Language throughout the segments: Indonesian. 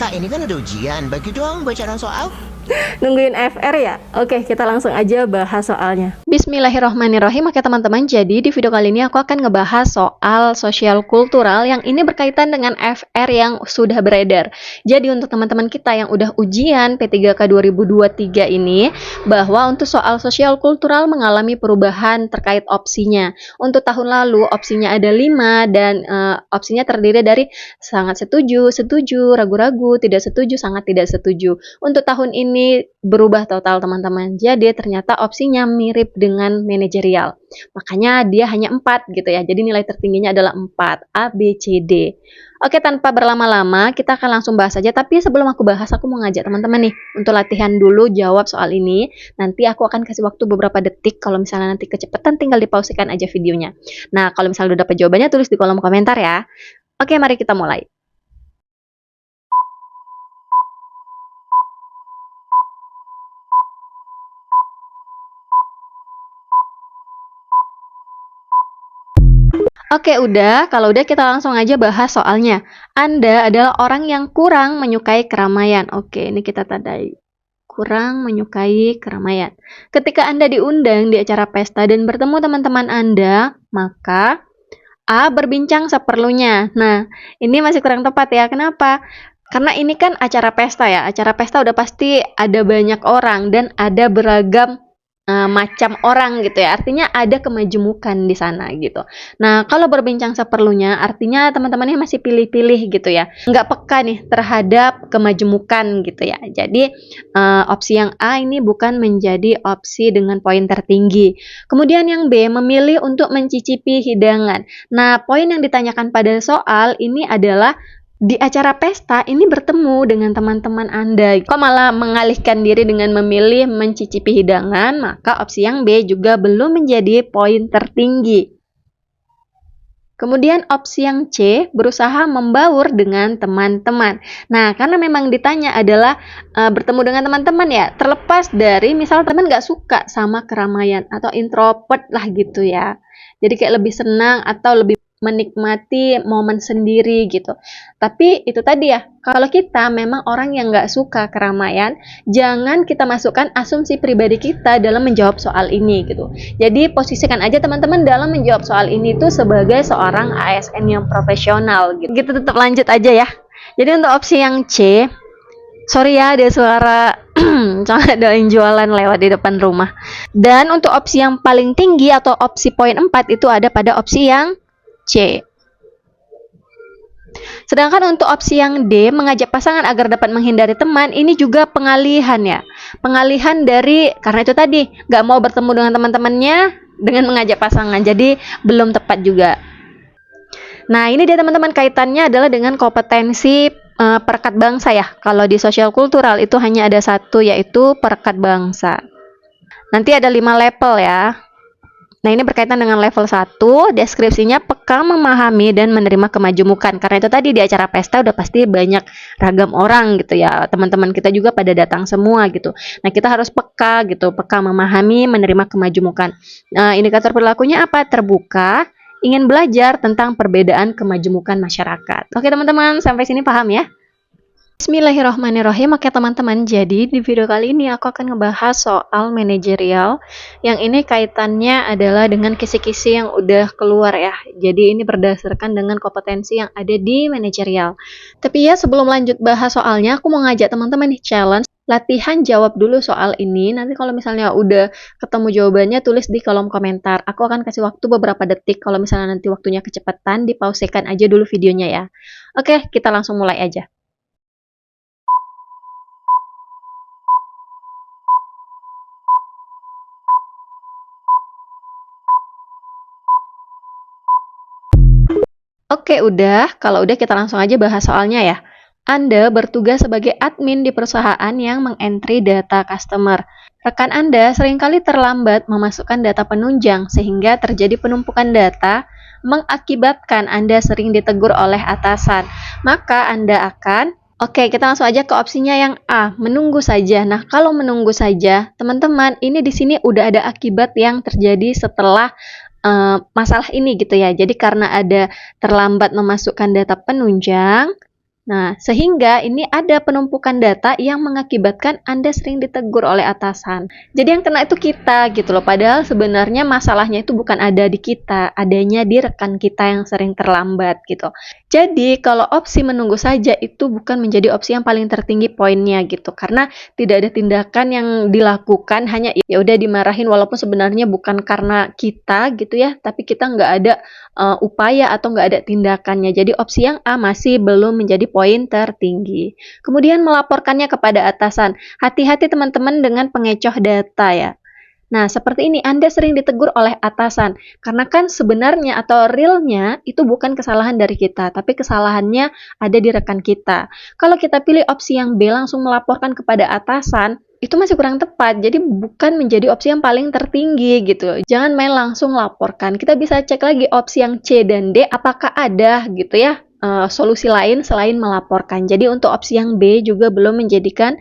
Kak, ini kan ada ujian. Bagi dong bacaan soal. Nungguin FR ya? Oke, kita langsung aja bahas soalnya. Bismillahirrohmanirrohim. Oke teman-teman, jadi di video kali ini aku akan ngebahas soal sosial kultural yang ini berkaitan dengan FR yang sudah beredar. Jadi untuk teman-teman kita yang udah ujian P3K 2023 ini, bahwa untuk soal sosial kultural mengalami perubahan terkait opsinya. Untuk tahun lalu opsinya ada 5 dan opsinya terdiri dari sangat setuju, setuju, ragu-ragu, tidak setuju, sangat tidak setuju. Untuk tahun ini berubah total teman-teman. Jadi ternyata opsinya mirip dengan manajerial. Makanya dia hanya 4 gitu ya. Jadi nilai tertingginya adalah 4, A, B, C, D. Oke, tanpa berlama-lama kita akan langsung bahas saja. Tapi sebelum aku bahas, aku mau ngajak teman-teman nih untuk latihan dulu jawab soal ini. Nanti aku akan kasih waktu beberapa detik. Kalau misalnya nanti kecepatan tinggal dipausikan aja videonya. Nah, kalau misalnya udah dapat jawabannya tulis di kolom komentar ya. Oke, mari kita mulai. Oke, udah. Kalau udah kita langsung aja bahas soalnya. Anda adalah orang yang kurang menyukai keramaian. Oke, ini kita tandai. Kurang menyukai keramaian. Ketika Anda diundang di acara pesta dan bertemu teman-teman Anda, maka A. Berbincang seperlunya. Nah, ini masih kurang tepat ya. Kenapa? Karena ini kan acara pesta ya. Acara pesta udah pasti ada banyak orang dan ada beragam macam orang gitu ya. Artinya ada kemajemukan di sana gitu. Nah, kalau berbincang seperlunya artinya teman-temannya masih pilih-pilih gitu ya. Nggak peka nih terhadap kemajemukan gitu ya. Jadi opsi yang A ini bukan menjadi opsi dengan poin tertinggi. Kemudian yang B memilih untuk mencicipi hidangan. Nah, poin yang ditanyakan pada soal ini adalah di acara pesta ini bertemu dengan teman-teman Anda. Kok malah mengalihkan diri dengan memilih mencicipi hidangan, maka opsi yang B juga belum menjadi poin tertinggi. Kemudian opsi yang C, berusaha membaur dengan teman-teman. Nah, karena memang ditanya adalah bertemu dengan teman-teman ya, terlepas dari misal teman nggak suka sama keramaian atau introvert lah gitu ya. Jadi kayak lebih senang atau lebih menikmati momen sendiri gitu. Tapi itu tadi ya, kalau kita memang orang yang nggak suka keramaian, jangan kita masukkan asumsi pribadi kita dalam menjawab soal ini gitu. Jadi posisikan aja teman-teman dalam menjawab soal ini tuh sebagai seorang ASN yang profesional gitu. Kita tetap lanjut aja ya. Jadi untuk opsi yang C, sorry ya ada suara soalnya ada yang jualan lewat di depan rumah. Dan untuk opsi yang paling tinggi atau opsi poin 4 itu ada pada opsi yang C. Sedangkan untuk opsi yang D, mengajak pasangan agar dapat menghindari teman, ini juga pengalihan ya. Pengalihan dari, karena itu tadi, nggak mau bertemu dengan teman-temannya dengan mengajak pasangan, jadi belum tepat juga. Nah, ini dia teman-teman, kaitannya adalah dengan kompetensi perekat bangsa ya. Kalau di sosial kultural itu hanya ada satu, yaitu perekat bangsa. Nanti ada 5 level ya. Nah, ini berkaitan dengan level 1, deskripsinya peka memahami dan menerima kemajemukan. Karena itu tadi di acara pesta udah pasti banyak ragam orang gitu ya. Teman-teman kita juga pada datang semua gitu. Nah, kita harus peka gitu, peka memahami, menerima kemajemukan. Nah, indikator perilakunya apa? Terbuka, ingin belajar tentang perbedaan kemajemukan masyarakat. Oke, teman-teman, sampai sini paham ya? Bismillahirrohmanirrohim. Oke teman-teman, jadi di video kali ini aku akan ngebahas soal manajerial. Yang ini kaitannya adalah dengan kisi-kisi yang udah keluar ya. Jadi ini berdasarkan dengan kompetensi yang ada di manajerial. Tapi ya sebelum lanjut bahas soalnya, aku mau ngajak teman-teman nih challenge latihan jawab dulu soal ini. Nanti kalau misalnya udah ketemu jawabannya tulis di kolom komentar. Aku akan kasih waktu beberapa detik. Kalau misalnya nanti waktunya kecepatan, dipausekan aja dulu videonya ya. Oke, kita langsung mulai aja. Oke, udah. Kalau udah kita langsung aja bahas soalnya ya. Anda bertugas sebagai admin di perusahaan yang mengentry data customer. Rekan Anda seringkali terlambat memasukkan data penunjang sehingga terjadi penumpukan data mengakibatkan Anda sering ditegur oleh atasan. Maka Anda akan Oke, kita langsung aja ke opsinya yang A, menunggu saja. Nah, kalau menunggu saja, teman-teman, ini di sini udah ada akibat yang terjadi setelah masalah ini gitu ya. Jadi karena ada terlambat memasukkan data penunjang, Nah, sehingga ini ada penumpukan data yang mengakibatkan Anda sering ditegur oleh atasan. Jadi yang kena itu kita gitu loh. Padahal sebenarnya masalahnya itu bukan ada di kita, adanya di rekan kita yang sering terlambat gitu. Jadi kalau opsi menunggu saja itu bukan menjadi opsi yang paling tertinggi poinnya gitu. Karena tidak ada tindakan yang dilakukan, hanya ya udah dimarahin walaupun sebenarnya bukan karena kita gitu ya, tapi kita nggak ada upaya atau nggak ada tindakannya. Jadi opsi yang A masih belum menjadi poin tertinggi. Kemudian melaporkannya kepada atasan. Hati-hati teman-teman dengan pengecoh data ya. Nah, seperti ini Anda sering ditegur oleh atasan. Karena kan sebenarnya atau realnya itu bukan kesalahan dari kita, tapi kesalahannya ada di rekan kita. Kalau kita pilih opsi yang B langsung melaporkan kepada atasan, itu masih kurang tepat. Jadi bukan menjadi opsi yang paling tertinggi gitu. Jangan main langsung laporkan. Kita bisa cek lagi opsi yang C dan D apakah ada gitu ya. Solusi lain selain melaporkan. Jadi untuk opsi yang B juga belum menjadikan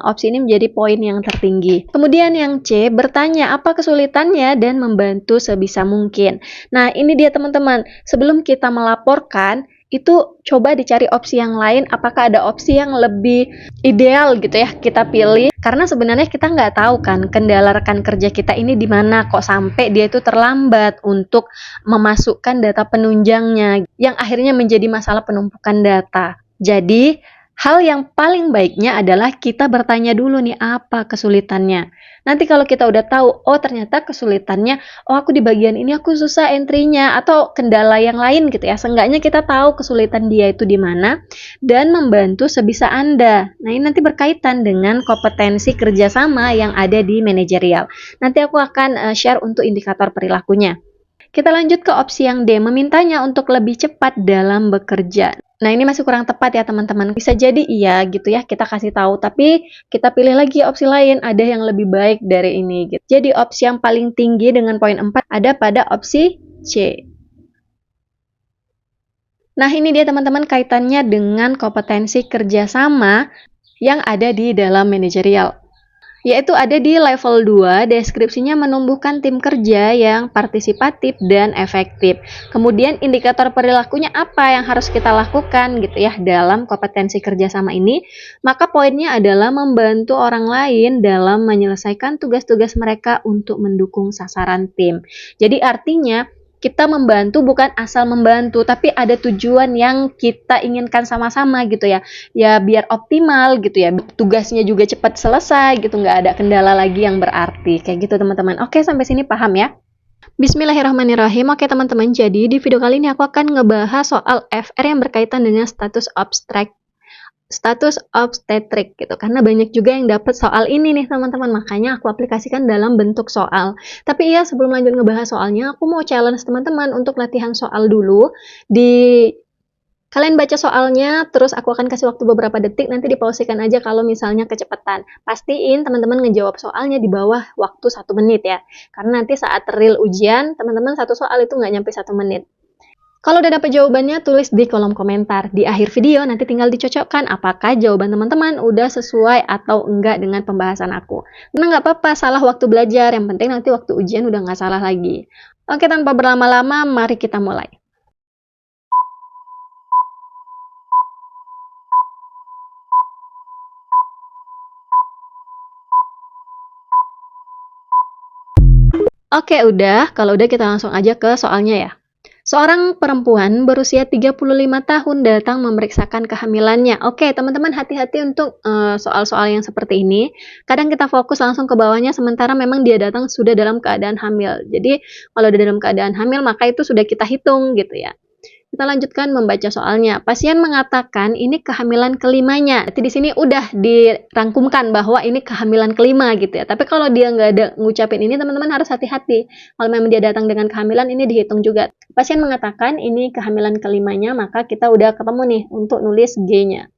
opsi ini menjadi poin yang tertinggi. Kemudian yang C, bertanya apa kesulitannya dan membantu sebisa mungkin. Nah, ini dia teman-teman. Sebelum kita melaporkan, itu coba dicari opsi yang lain, apakah ada opsi yang lebih ideal gitu ya kita pilih, karena sebenarnya kita nggak tahu kan kendala rekan kerja kita ini di mana kok sampai dia itu terlambat untuk memasukkan data penunjangnya yang akhirnya menjadi masalah penumpukan data. Jadi hal yang paling baiknya adalah kita bertanya dulu nih apa kesulitannya. Nanti kalau kita udah tahu, oh ternyata kesulitannya, oh aku di bagian ini aku susah entry-nya, atau kendala yang lain gitu ya. Seenggaknya kita tahu kesulitan dia itu di mana, dan membantu sebisa Anda. Nah ini nanti berkaitan dengan kompetensi kerjasama yang ada di manajerial. Nanti aku akan share untuk indikator perilakunya. Kita lanjut ke opsi yang D, memintanya untuk lebih cepat dalam bekerja. Nah, ini masih kurang tepat ya teman-teman. Bisa jadi iya gitu ya, kita kasih tahu. Tapi kita pilih lagi opsi lain, ada yang lebih baik dari ini. Gitu. Jadi opsi yang paling tinggi dengan poin 4 ada pada opsi C. Nah, ini dia teman-teman kaitannya dengan kompetensi kerjasama yang ada di dalam manajerial. Yaitu ada di level 2, deskripsinya menumbuhkan tim kerja yang partisipatif dan efektif. Kemudian indikator perilakunya apa yang harus kita lakukan gitu ya dalam kompetensi kerjasama ini. Maka poinnya adalah membantu orang lain dalam menyelesaikan tugas-tugas mereka untuk mendukung sasaran tim. Jadi artinya kita membantu bukan asal membantu, tapi ada tujuan yang kita inginkan sama-sama gitu ya. Ya biar optimal gitu ya, tugasnya juga cepat selesai gitu, nggak ada kendala lagi yang berarti. Kayak gitu teman-teman. Oke, sampai sini paham ya? Bismillahirrahmanirrahim. Oke teman-teman, jadi di video kali ini aku akan ngebahas soal FR yang berkaitan dengan status obstetrik gitu, karena banyak juga yang dapat soal ini nih teman-teman, makanya aku aplikasikan dalam bentuk soal. Tapi ya sebelum lanjut ngebahas soalnya, aku mau challenge teman-teman untuk latihan soal dulu. Kalian baca soalnya, terus aku akan kasih waktu beberapa detik, nanti dipausikan aja kalau misalnya kecepatan. Pastiin teman-teman ngejawab soalnya di bawah waktu 1 menit ya, karena nanti saat real ujian, teman-teman satu soal itu nggak nyampe 1 menit. Kalau udah dapat jawabannya, tulis di kolom komentar. Di akhir video nanti tinggal dicocokkan apakah jawaban teman-teman udah sesuai atau enggak dengan pembahasan aku. Karena nggak apa-apa salah waktu belajar, yang penting nanti waktu ujian udah nggak salah lagi. Oke, tanpa berlama-lama, mari kita mulai. Oke, udah. Kalau udah kita langsung aja ke soalnya ya. Seorang perempuan berusia 35 tahun datang memeriksakan kehamilannya. Oke, teman-teman hati-hati untuk soal-soal yang seperti ini. Kadang kita fokus langsung ke bawahnya, sementara memang dia datang sudah dalam keadaan hamil. Jadi, kalau udah dalam keadaan hamil, maka itu sudah kita hitung gitu ya. Kita lanjutkan membaca soalnya. Pasien mengatakan ini kehamilan kelimanya. Jadi di sini udah dirangkumkan bahwa ini kehamilan kelima gitu ya. Tapi kalau dia nggak ada ngucapin ini, teman-teman harus hati-hati. Kalau memang dia datang dengan kehamilan, ini dihitung juga. Pasien mengatakan ini kehamilan kelimanya, maka kita udah ketemu nih untuk nulis G-nya.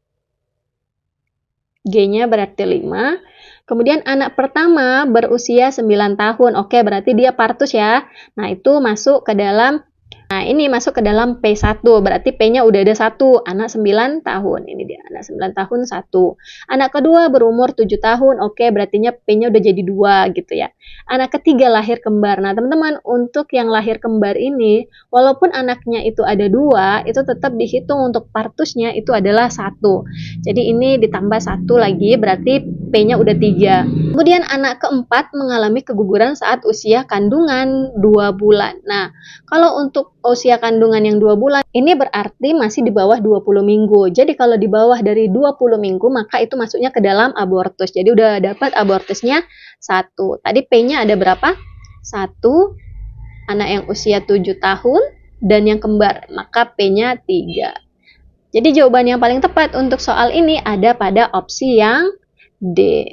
G-nya berarti 5. Kemudian anak pertama berusia 9 tahun. Oke, berarti dia partus ya. Nah, itu masuk ke dalam Nah, ini masuk ke dalam P1, berarti P-nya udah ada 1, anak 9 tahun. Ini dia, anak 9 tahun 1. Anak kedua berumur 7 tahun, oke, berarti P-nya udah jadi 2 gitu ya. Anak ketiga lahir kembar. Nah, teman-teman, untuk yang lahir kembar ini, walaupun anaknya itu ada 2, itu tetap dihitung untuk partusnya itu adalah 1. Jadi ini ditambah 1 lagi, berarti P-nya udah 3. Kemudian anak keempat mengalami keguguran saat usia kandungan 2 bulan. Nah, kalau untuk usia kandungan yang 2 bulan, ini berarti masih di bawah 20 minggu. Jadi kalau di bawah dari 20 minggu, maka itu masuknya ke dalam abortus. Jadi udah dapat abortusnya 1. Tadi P-nya ada berapa? 1, anak yang usia 7 tahun, dan yang kembar, maka P-nya 3. Jadi jawaban yang paling tepat untuk soal ini ada pada opsi yang D.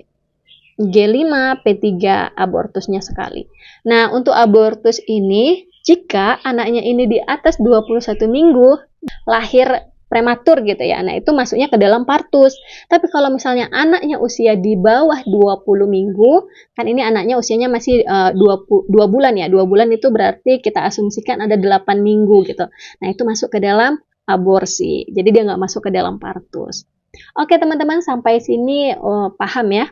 G5, P3, abortusnya sekali. Nah, untuk abortus ini, jika anaknya ini di atas 21 minggu, lahir prematur gitu ya, nah itu masuknya ke dalam partus. Tapi kalau misalnya anaknya usia di bawah 20 minggu, kan ini anaknya usianya masih 2 bulan ya, 2 bulan itu berarti kita asumsikan ada 8 minggu gitu. Nah, itu masuk ke dalam aborsi, jadi dia nggak masuk ke dalam partus. Oke teman-teman, sampai sini paham ya?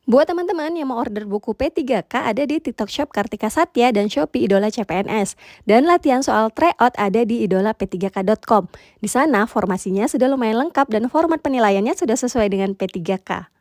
Buat teman-teman yang mau order buku P3K ada di TikTok Shop Kartika Satya dan Shopee Idola CPNS. Dan latihan soal tryout ada di idolap3k.com. Di sana formasinya sudah lumayan lengkap dan format penilaiannya sudah sesuai dengan P3K.